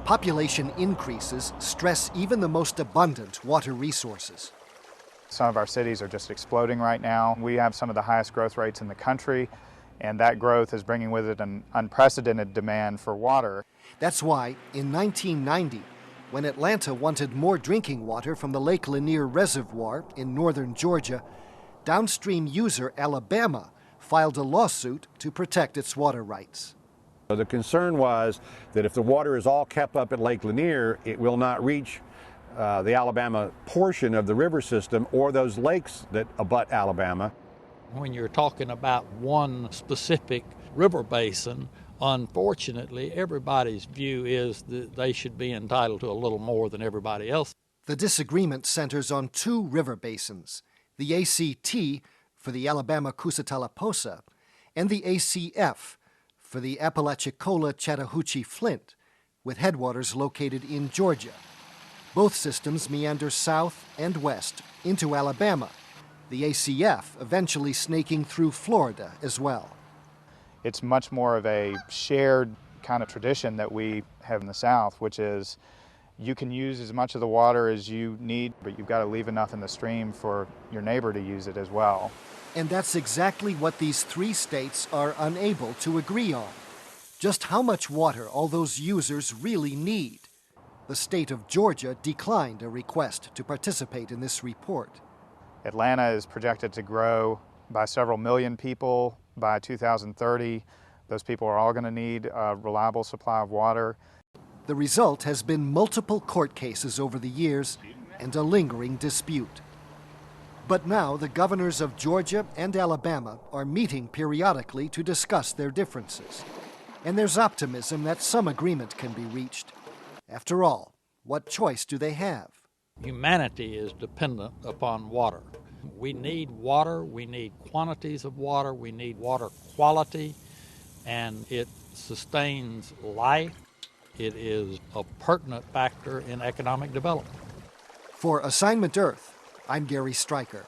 Population increases stress even the most abundant water resources. Some of our cities are just exploding right now. We have some of the highest growth rates in the country, and that growth is bringing with it an unprecedented demand for water. That's why, in 1990, when Atlanta wanted more drinking water from the Lake Lanier Reservoir in northern Georgia, downstream user Alabama filed a lawsuit to protect its water rights. The concern was that if the water is all kept up at Lake Lanier, it will not reach the Alabama portion of the river system or those lakes that abut Alabama. When you're talking about one specific river basin, unfortunately, everybody's view is that they should be entitled to a little more than everybody else. The disagreement centers on two river basins, the ACT for the Alabama-Coosa-Tallapoosa and the ACF for the Apalachicola-Chattahoochee Flint, with headwaters located in Georgia. Both systems meander south and west into Alabama, the ACF eventually snaking through Florida as well. It's much more of a shared kind of tradition that we have in the South, which is you can use as much of the water as you need, but you've got to leave enough in the stream for your neighbor to use it as well. And that's exactly what these three states are unable to agree on. Just how much water all those users really need. The state of Georgia declined a request to participate in this report. Atlanta is projected to grow by several million people by 2030. Those people are all going to need a reliable supply of water. The result has been multiple court cases over the years and a lingering dispute. But now the governors of Georgia and Alabama are meeting periodically to discuss their differences. And there's optimism that some agreement can be reached. After all, what choice do they have? Humanity is dependent upon water. We need water, we need quantities of water, we need water quality, and it sustains life. It is a pertinent factor in economic development. For Assignment Earth, I'm Gary Stryker.